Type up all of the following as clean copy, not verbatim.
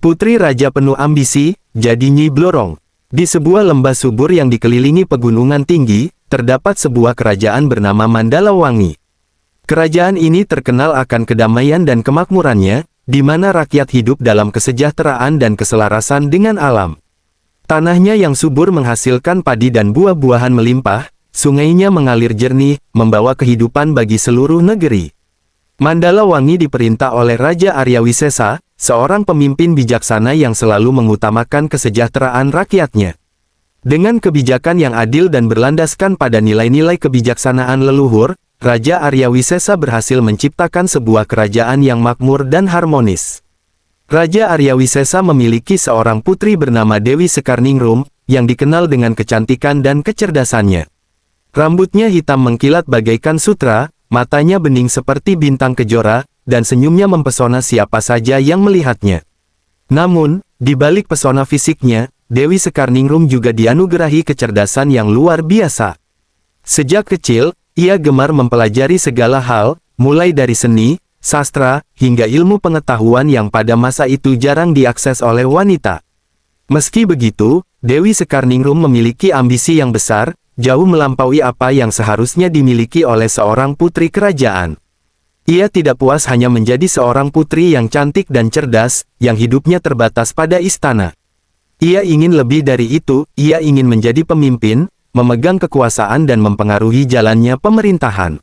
Putri raja penuh ambisi, jadi Nyi Blorong. Di sebuah lembah subur yang dikelilingi pegunungan tinggi, terdapat sebuah kerajaan bernama Mandalawangi. Kerajaan ini terkenal akan kedamaian dan kemakmurannya, di mana rakyat hidup dalam kesejahteraan dan keselarasan dengan alam. Tanahnya yang subur menghasilkan padi dan buah-buahan melimpah, sungainya mengalir jernih, membawa kehidupan bagi seluruh negeri. Mandalawangi diperintah oleh Raja Arya Wisesa, seorang pemimpin bijaksana yang selalu mengutamakan kesejahteraan rakyatnya. Dengan kebijakan yang adil dan berlandaskan pada nilai-nilai kebijaksanaan leluhur, Raja Arya Wisesa berhasil menciptakan sebuah kerajaan yang makmur dan harmonis. Raja Arya Wisesa memiliki seorang putri bernama Dewi Sekarningrum, yang dikenal dengan kecantikan dan kecerdasannya. Rambutnya hitam mengkilat bagaikan sutra, matanya bening seperti bintang kejora, dan senyumnya mempesona siapa saja yang melihatnya. Namun, di balik pesona fisiknya, Dewi Sekarningrum juga dianugerahi kecerdasan yang luar biasa. Sejak kecil, ia gemar mempelajari segala hal, mulai dari seni, sastra, hingga ilmu pengetahuan yang pada masa itu jarang diakses oleh wanita. Meski begitu, Dewi Sekarningrum memiliki ambisi yang besar, jauh melampaui apa yang seharusnya dimiliki oleh seorang putri kerajaan. Ia tidak puas hanya menjadi seorang putri yang cantik dan cerdas, yang hidupnya terbatas pada istana. Ia ingin lebih dari itu, ia ingin menjadi pemimpin, memegang kekuasaan dan mempengaruhi jalannya pemerintahan.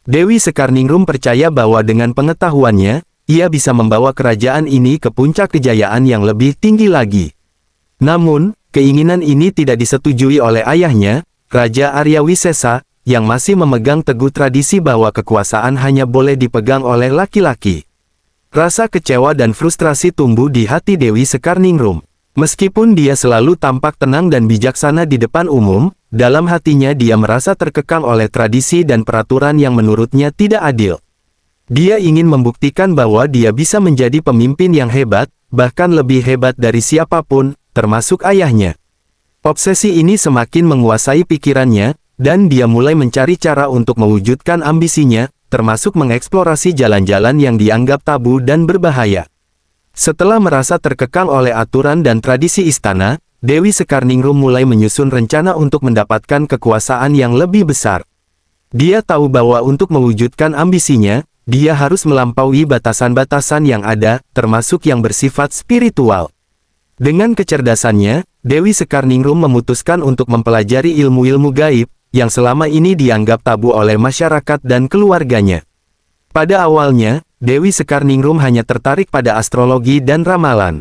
Dewi Sekarningrum percaya bahwa dengan pengetahuannya, ia bisa membawa kerajaan ini ke puncak kejayaan yang lebih tinggi lagi. Namun, keinginan ini tidak disetujui oleh ayahnya, Raja Arya Wisesa, yang masih memegang teguh tradisi bahwa kekuasaan hanya boleh dipegang oleh laki-laki. Rasa kecewa dan frustrasi tumbuh di hati Dewi Sekarningrum. Meskipun dia selalu tampak tenang dan bijaksana di depan umum, dalam hatinya dia merasa terkekang oleh tradisi dan peraturan yang menurutnya tidak adil. Dia ingin membuktikan bahwa dia bisa menjadi pemimpin yang hebat, bahkan lebih hebat dari siapapun, termasuk ayahnya. Obsesi ini semakin menguasai pikirannya, dan dia mulai mencari cara untuk mewujudkan ambisinya, termasuk mengeksplorasi jalan-jalan yang dianggap tabu dan berbahaya. Setelah merasa terkekang oleh aturan dan tradisi istana, Dewi Sekarningrum mulai menyusun rencana untuk mendapatkan kekuasaan yang lebih besar. Dia tahu bahwa untuk mewujudkan ambisinya, dia harus melampaui batasan-batasan yang ada, termasuk yang bersifat spiritual. Dengan kecerdasannya, Dewi Sekarningrum memutuskan untuk mempelajari ilmu-ilmu gaib, yang selama ini dianggap tabu oleh masyarakat dan keluarganya. Pada awalnya, Dewi Sekarningrum hanya tertarik pada astrologi dan ramalan.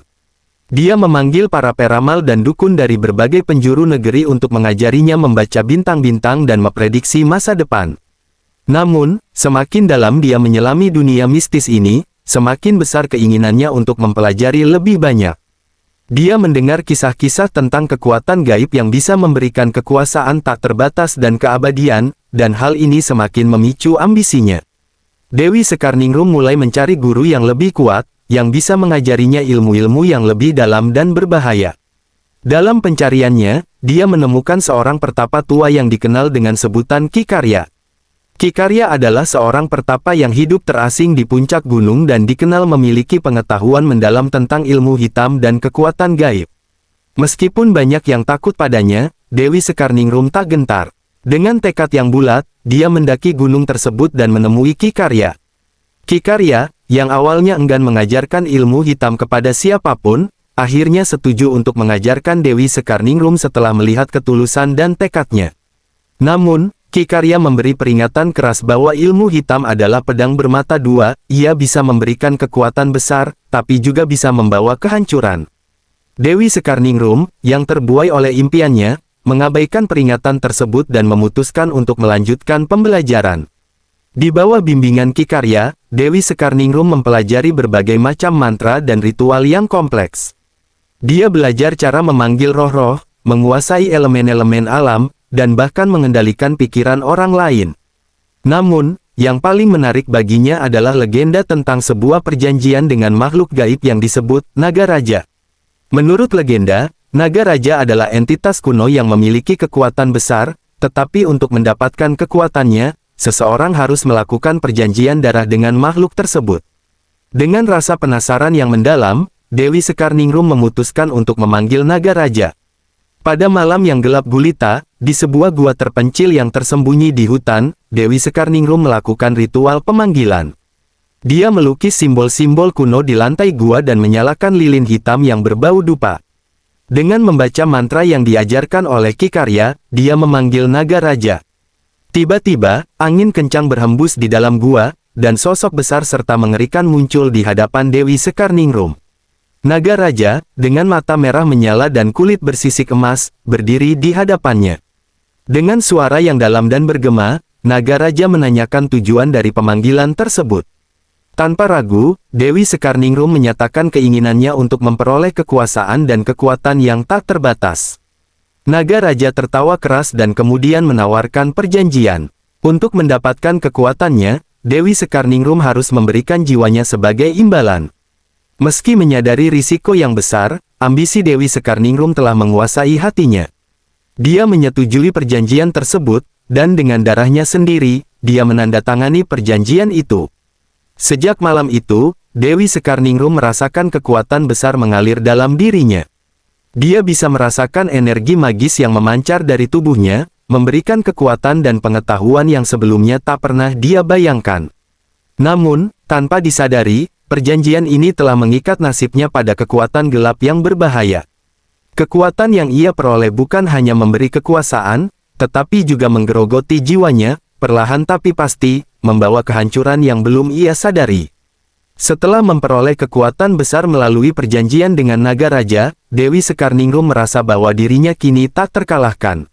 Dia memanggil para peramal dan dukun dari berbagai penjuru negeri untuk mengajarinya membaca bintang-bintang dan memprediksi masa depan. Namun, semakin dalam dia menyelami dunia mistis ini, semakin besar keinginannya untuk mempelajari lebih banyak. Dia mendengar kisah-kisah tentang kekuatan gaib yang bisa memberikan kekuasaan tak terbatas dan keabadian, dan hal ini semakin memicu ambisinya. Dewi Sekarningrum mulai mencari guru yang lebih kuat, yang bisa mengajarinya ilmu-ilmu yang lebih dalam dan berbahaya. Dalam pencariannya, dia menemukan seorang pertapa tua yang dikenal dengan sebutan Ki Karya. Ki Karya adalah seorang pertapa yang hidup terasing di puncak gunung dan dikenal memiliki pengetahuan mendalam tentang ilmu hitam dan kekuatan gaib. Meskipun banyak yang takut padanya, Dewi Sekarningrum tak gentar. Dengan tekad yang bulat, dia mendaki gunung tersebut dan menemui Ki Karya. Ki Karya, yang awalnya enggan mengajarkan ilmu hitam kepada siapapun, akhirnya setuju untuk mengajarkan Dewi Sekarningrum setelah melihat ketulusan dan tekadnya. Namun, Ki Karya memberi peringatan keras bahwa ilmu hitam adalah pedang bermata dua, ia bisa memberikan kekuatan besar, tapi juga bisa membawa kehancuran. Dewi Sekarningrum, yang terbuai oleh impiannya, mengabaikan peringatan tersebut dan memutuskan untuk melanjutkan pembelajaran. Di bawah bimbingan Ki Karya, Dewi Sekarningrum mempelajari berbagai macam mantra dan ritual yang kompleks. Dia belajar cara memanggil roh-roh, menguasai elemen-elemen alam, dan bahkan mengendalikan pikiran orang lain. Namun, yang paling menarik baginya adalah legenda tentang sebuah perjanjian dengan makhluk gaib yang disebut Naga Raja. Menurut legenda, Naga Raja adalah entitas kuno yang memiliki kekuatan besar, tetapi untuk mendapatkan kekuatannya, seseorang harus melakukan perjanjian darah dengan makhluk tersebut. Dengan rasa penasaran yang mendalam, Dewi Sekarningrum memutuskan untuk memanggil naga raja. Pada malam yang gelap gulita, di sebuah gua terpencil yang tersembunyi di hutan, Dewi Sekarningrum melakukan ritual pemanggilan. Dia melukis simbol-simbol kuno di lantai gua dan menyalakan lilin hitam yang berbau dupa. Dengan membaca mantra yang diajarkan oleh Ki Karya, dia memanggil naga raja. Tiba-tiba, angin kencang berhembus di dalam gua, dan sosok besar serta mengerikan muncul di hadapan Dewi Sekarningrum. Naga raja, dengan mata merah menyala dan kulit bersisik emas, berdiri di hadapannya. Dengan suara yang dalam dan bergema, naga raja menanyakan tujuan dari pemanggilan tersebut. Tanpa ragu, Dewi Sekarningrum menyatakan keinginannya untuk memperoleh kekuasaan dan kekuatan yang tak terbatas. Naga raja tertawa keras dan kemudian menawarkan perjanjian. Untuk mendapatkan kekuatannya, Dewi Sekarningrum harus memberikan jiwanya sebagai imbalan. Meski menyadari risiko yang besar, ambisi Dewi Sekarningrum telah menguasai hatinya. Dia menyetujui perjanjian tersebut, dan dengan darahnya sendiri, dia menandatangani perjanjian itu. Sejak malam itu, Dewi Sekarningrum merasakan kekuatan besar mengalir dalam dirinya. Dia bisa merasakan energi magis yang memancar dari tubuhnya, memberikan kekuatan dan pengetahuan yang sebelumnya tak pernah dia bayangkan. Namun, tanpa disadari, perjanjian ini telah mengikat nasibnya pada kekuatan gelap yang berbahaya. Kekuatan yang ia peroleh bukan hanya memberi kekuasaan, tetapi juga menggerogoti jiwanya, perlahan tapi pasti, membawa kehancuran yang belum ia sadari. Setelah memperoleh kekuatan besar melalui perjanjian dengan naga raja, Dewi Sekarningrum merasa bahwa dirinya kini tak terkalahkan.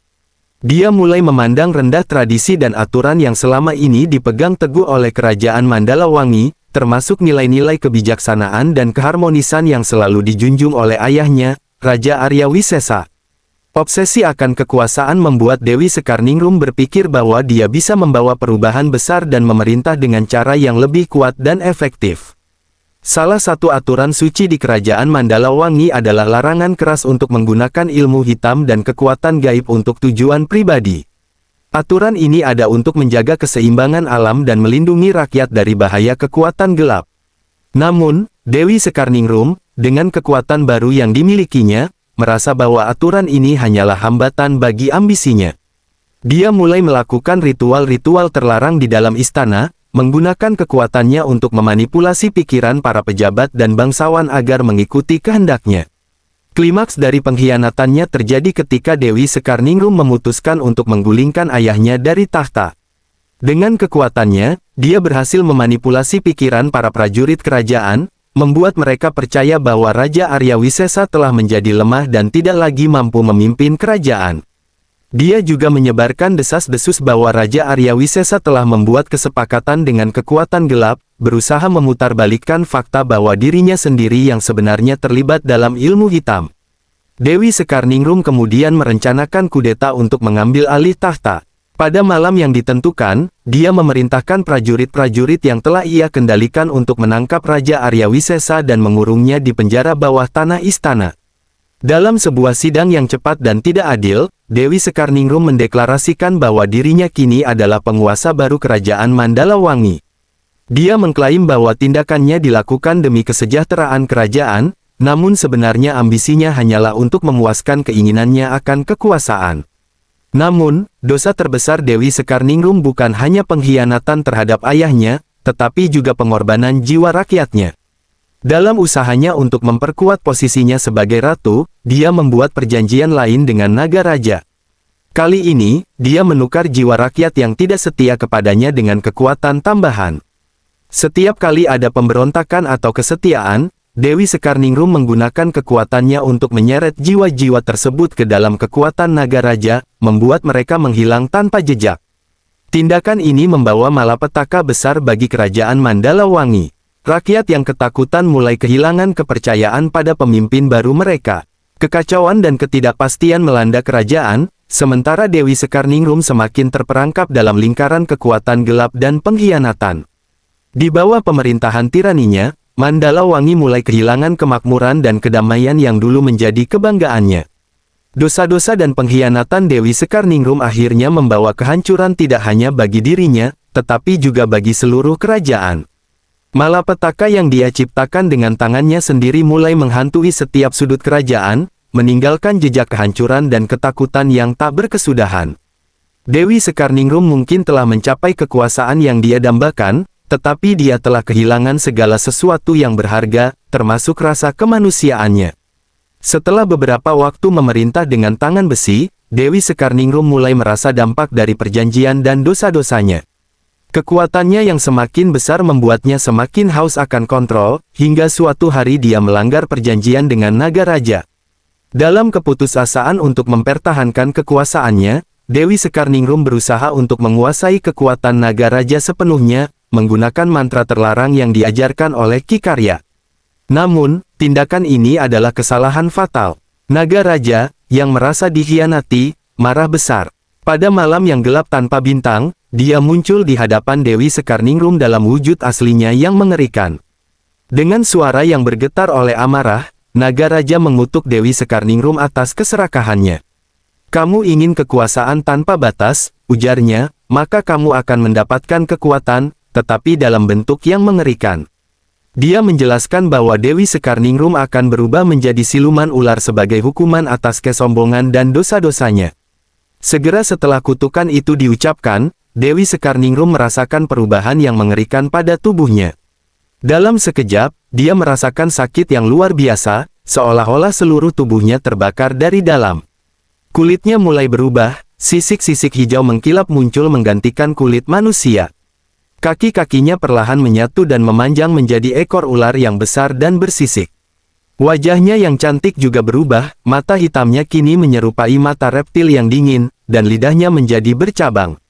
Dia mulai memandang rendah tradisi dan aturan yang selama ini dipegang teguh oleh kerajaan Mandalawangi, termasuk nilai-nilai kebijaksanaan dan keharmonisan yang selalu dijunjung oleh ayahnya, Raja Arya Wisesa. Obsesi akan kekuasaan membuat Dewi Sekarningrum berpikir bahwa dia bisa membawa perubahan besar dan memerintah dengan cara yang lebih kuat dan efektif. Salah satu aturan suci di kerajaan Mandalawangi adalah larangan keras untuk menggunakan ilmu hitam dan kekuatan gaib untuk tujuan pribadi. Aturan ini ada untuk menjaga keseimbangan alam dan melindungi rakyat dari bahaya kekuatan gelap. Namun, Dewi Sekarningrum, dengan kekuatan baru yang dimilikinya, merasa bahwa aturan ini hanyalah hambatan bagi ambisinya. Dia mulai melakukan ritual-ritual terlarang di dalam istana, menggunakan kekuatannya untuk memanipulasi pikiran para pejabat dan bangsawan agar mengikuti kehendaknya. Klimaks dari pengkhianatannya terjadi ketika Dewi Sekarningrum memutuskan untuk menggulingkan ayahnya dari tahta. Dengan kekuatannya, dia berhasil memanipulasi pikiran para prajurit kerajaan, membuat mereka percaya bahwa Raja Arya Wisesa telah menjadi lemah dan tidak lagi mampu memimpin kerajaan. Dia juga menyebarkan desas-desus bahwa Raja Arya Wisesa telah membuat kesepakatan dengan kekuatan gelap, berusaha memutarbalikkan fakta bahwa dirinya sendiri yang sebenarnya terlibat dalam ilmu hitam. Dewi Sekarningrum kemudian merencanakan kudeta untuk mengambil alih tahta. Pada malam yang ditentukan, dia memerintahkan prajurit-prajurit yang telah ia kendalikan untuk menangkap Raja Arya Wisesa dan mengurungnya di penjara bawah tanah istana. Dalam sebuah sidang yang cepat dan tidak adil, Dewi Sekarningrum mendeklarasikan bahwa dirinya kini adalah penguasa baru kerajaan Mandalawangi. Dia mengklaim bahwa tindakannya dilakukan demi kesejahteraan kerajaan, namun sebenarnya ambisinya hanyalah untuk memuaskan keinginannya akan kekuasaan. Namun, dosa terbesar Dewi Sekarningrum bukan hanya pengkhianatan terhadap ayahnya, tetapi juga pengorbanan jiwa rakyatnya. Dalam usahanya untuk memperkuat posisinya sebagai ratu, dia membuat perjanjian lain dengan naga raja. Kali ini, dia menukar jiwa rakyat yang tidak setia kepadanya dengan kekuatan tambahan. Setiap kali ada pemberontakan atau kesetiaan, Dewi Sekarningrum menggunakan kekuatannya untuk menyeret jiwa-jiwa tersebut ke dalam kekuatan naga raja, membuat mereka menghilang tanpa jejak. Tindakan ini membawa malapetaka besar bagi kerajaan Mandalawangi. Rakyat yang ketakutan mulai kehilangan kepercayaan pada pemimpin baru mereka. Kekacauan dan ketidakpastian melanda kerajaan, sementara Dewi Sekarningrum semakin terperangkap dalam lingkaran kekuatan gelap dan pengkhianatan. Di bawah pemerintahan tiraninya, Mandalawangi mulai kehilangan kemakmuran dan kedamaian yang dulu menjadi kebanggaannya. Dosa-dosa dan pengkhianatan Dewi Sekarningrum akhirnya membawa kehancuran tidak hanya bagi dirinya, tetapi juga bagi seluruh kerajaan. Malapetaka yang dia ciptakan dengan tangannya sendiri mulai menghantui setiap sudut kerajaan, meninggalkan jejak kehancuran dan ketakutan yang tak berkesudahan. Dewi Sekarningrum mungkin telah mencapai kekuasaan yang dia dambakan, tetapi dia telah kehilangan segala sesuatu yang berharga, termasuk rasa kemanusiaannya. Setelah beberapa waktu memerintah dengan tangan besi, Dewi Sekarningrum mulai merasa dampak dari perjanjian dan dosa-dosanya. Kekuatannya yang semakin besar membuatnya semakin haus akan kontrol, hingga suatu hari dia melanggar perjanjian dengan naga raja. Dalam keputusasaan untuk mempertahankan kekuasaannya, Dewi Sekarningrum berusaha untuk menguasai kekuatan naga raja sepenuhnya, menggunakan mantra terlarang yang diajarkan oleh Ki Karya. Namun, tindakan ini adalah kesalahan fatal. Naga raja, yang merasa dikhianati, marah besar. Pada malam yang gelap tanpa bintang, dia muncul di hadapan Dewi Sekarningrum dalam wujud aslinya yang mengerikan. Dengan suara yang bergetar oleh amarah, naga raja mengutuk Dewi Sekarningrum atas keserakahannya. "Kamu ingin kekuasaan tanpa batas," ujarnya, "maka kamu akan mendapatkan kekuatan, tetapi dalam bentuk yang mengerikan." Dia menjelaskan bahwa Dewi Sekarningrum akan berubah menjadi siluman ular sebagai hukuman atas kesombongan dan dosa-dosanya. Segera setelah kutukan itu diucapkan, Dewi Sekarningrum merasakan perubahan yang mengerikan pada tubuhnya. Dalam sekejap, dia merasakan sakit yang luar biasa, seolah-olah seluruh tubuhnya terbakar dari dalam. Kulitnya mulai berubah, sisik-sisik hijau mengkilap muncul menggantikan kulit manusia. Kaki-kakinya perlahan menyatu dan memanjang menjadi ekor ular yang besar dan bersisik. Wajahnya yang cantik juga berubah, mata hitamnya kini menyerupai mata reptil yang dingin, dan lidahnya menjadi bercabang.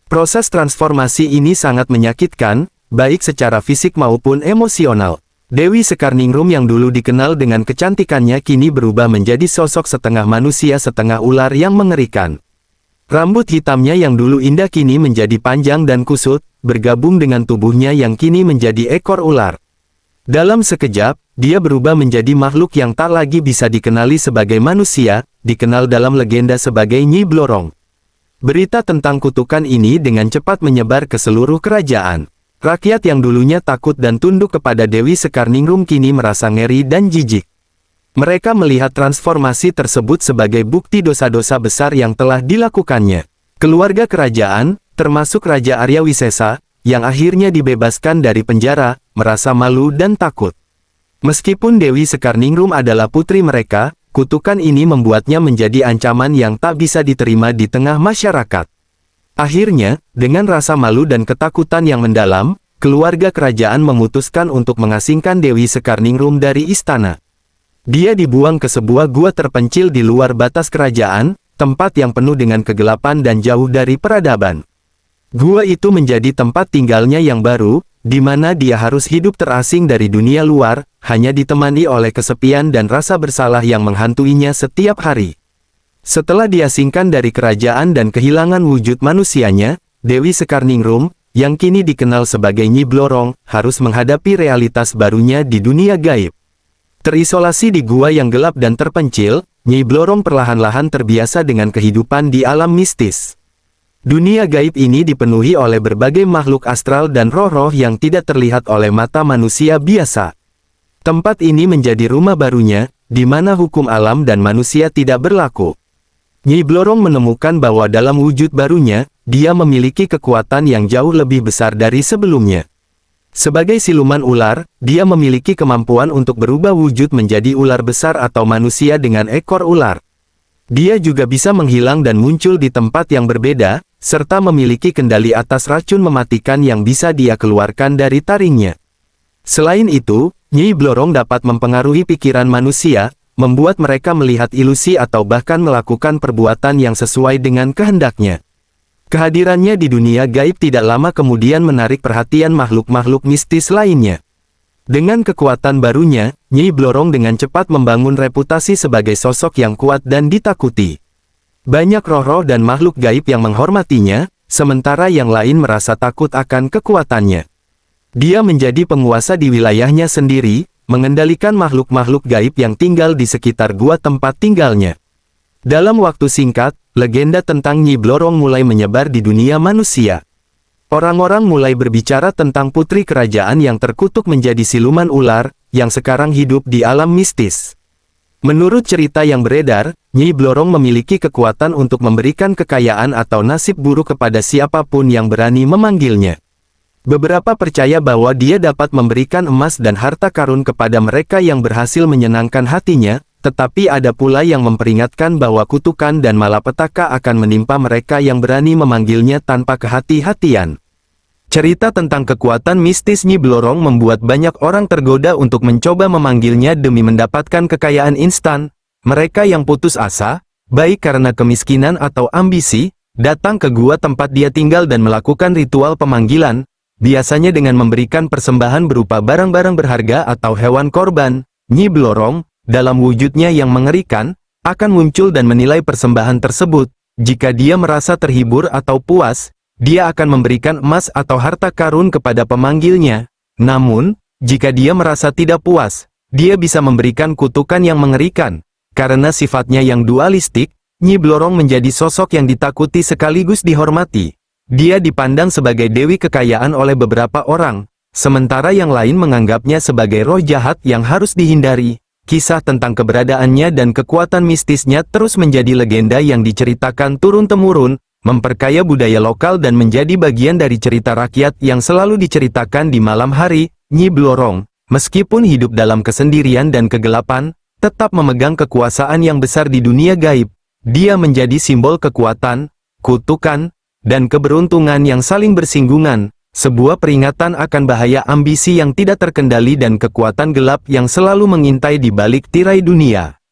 Proses transformasi ini sangat menyakitkan, baik secara fisik maupun emosional. Dewi Sekarningrum yang dulu dikenal dengan kecantikannya kini berubah menjadi sosok setengah manusia setengah ular yang mengerikan. Rambut hitamnya yang dulu indah kini menjadi panjang dan kusut, bergabung dengan tubuhnya yang kini menjadi ekor ular. Dalam sekejap, dia berubah menjadi makhluk yang tak lagi bisa dikenali sebagai manusia, dikenal dalam legenda sebagai Nyi Blorong. Berita tentang kutukan ini dengan cepat menyebar ke seluruh kerajaan. Rakyat yang dulunya takut dan tunduk kepada Dewi Sekarningrum kini merasa ngeri dan jijik. Mereka melihat transformasi tersebut sebagai bukti dosa-dosa besar yang telah dilakukannya. Keluarga kerajaan, termasuk Raja Arya Wisesa, yang akhirnya dibebaskan dari penjara, merasa malu dan takut. Meskipun Dewi Sekarningrum adalah putri mereka, kutukan ini membuatnya menjadi ancaman yang tak bisa diterima di tengah masyarakat. Akhirnya, dengan rasa malu dan ketakutan yang mendalam, keluarga kerajaan memutuskan untuk mengasingkan Dewi Sekarningrum dari istana. Dia dibuang ke sebuah gua terpencil di luar batas kerajaan, tempat yang penuh dengan kegelapan dan jauh dari peradaban. Gua itu menjadi tempat tinggalnya yang baru, di mana dia harus hidup terasing dari dunia luar, hanya ditemani oleh kesepian dan rasa bersalah yang menghantuinya setiap hari. Setelah diasingkan dari kerajaan dan kehilangan wujud manusianya, Dewi Sekarningrum, yang kini dikenal sebagai Nyi Blorong, harus menghadapi realitas barunya di dunia gaib. Terisolasi di gua yang gelap dan terpencil, Nyi Blorong perlahan-lahan terbiasa dengan kehidupan di alam mistis. Dunia gaib ini dipenuhi oleh berbagai makhluk astral dan roh-roh yang tidak terlihat oleh mata manusia biasa. Tempat ini menjadi rumah barunya, di mana hukum alam dan manusia tidak berlaku. Nyi Blorong menemukan bahwa dalam wujud barunya, dia memiliki kekuatan yang jauh lebih besar dari sebelumnya. Sebagai siluman ular, dia memiliki kemampuan untuk berubah wujud menjadi ular besar atau manusia dengan ekor ular. Dia juga bisa menghilang dan muncul di tempat yang berbeda, serta memiliki kendali atas racun mematikan yang bisa dia keluarkan dari taringnya. Selain itu, Nyi Blorong dapat mempengaruhi pikiran manusia, membuat mereka melihat ilusi atau bahkan melakukan perbuatan yang sesuai dengan kehendaknya. Kehadirannya di dunia gaib tidak lama kemudian menarik perhatian makhluk-makhluk mistis lainnya. Dengan kekuatan barunya, Nyi Blorong dengan cepat membangun reputasi sebagai sosok yang kuat dan ditakuti. Banyak roh-roh dan makhluk gaib yang menghormatinya, sementara yang lain merasa takut akan kekuatannya. Dia menjadi penguasa di wilayahnya sendiri, mengendalikan makhluk-makhluk gaib yang tinggal di sekitar gua tempat tinggalnya. Dalam waktu singkat, legenda tentang Nyi Blorong mulai menyebar di dunia manusia. Orang-orang mulai berbicara tentang putri kerajaan yang terkutuk menjadi siluman ular, yang sekarang hidup di alam mistis. Menurut cerita yang beredar, Nyi Blorong memiliki kekuatan untuk memberikan kekayaan atau nasib buruk kepada siapapun yang berani memanggilnya. Beberapa percaya bahwa dia dapat memberikan emas dan harta karun kepada mereka yang berhasil menyenangkan hatinya, tetapi ada pula yang memperingatkan bahwa kutukan dan malapetaka akan menimpa mereka yang berani memanggilnya tanpa kehati-hatian. Cerita tentang kekuatan mistis Nyi Blorong membuat banyak orang tergoda untuk mencoba memanggilnya demi mendapatkan kekayaan instan. Mereka yang putus asa, baik karena kemiskinan atau ambisi, datang ke gua tempat dia tinggal dan melakukan ritual pemanggilan, biasanya dengan memberikan persembahan berupa barang-barang berharga atau hewan korban. Nyi Blorong, dalam wujudnya yang mengerikan, akan muncul dan menilai persembahan tersebut. Jika dia merasa terhibur atau puas, dia akan memberikan emas atau harta karun kepada pemanggilnya. Namun, jika dia merasa tidak puas, dia bisa memberikan kutukan yang mengerikan. Karena sifatnya yang dualistik, Nyi Blorong menjadi sosok yang ditakuti sekaligus dihormati. Dia dipandang sebagai dewi kekayaan oleh beberapa orang, sementara yang lain menganggapnya sebagai roh jahat yang harus dihindari. Kisah tentang keberadaannya dan kekuatan mistisnya terus menjadi legenda yang diceritakan turun-temurun, memperkaya budaya lokal dan menjadi bagian dari cerita rakyat yang selalu diceritakan di malam hari. Nyi Blorong, meskipun hidup dalam kesendirian dan kegelapan, tetap memegang kekuasaan yang besar di dunia gaib. Dia menjadi simbol kekuatan, kutukan, dan keberuntungan yang saling bersinggungan, sebuah peringatan akan bahaya ambisi yang tidak terkendali dan kekuatan gelap yang selalu mengintai di balik tirai dunia.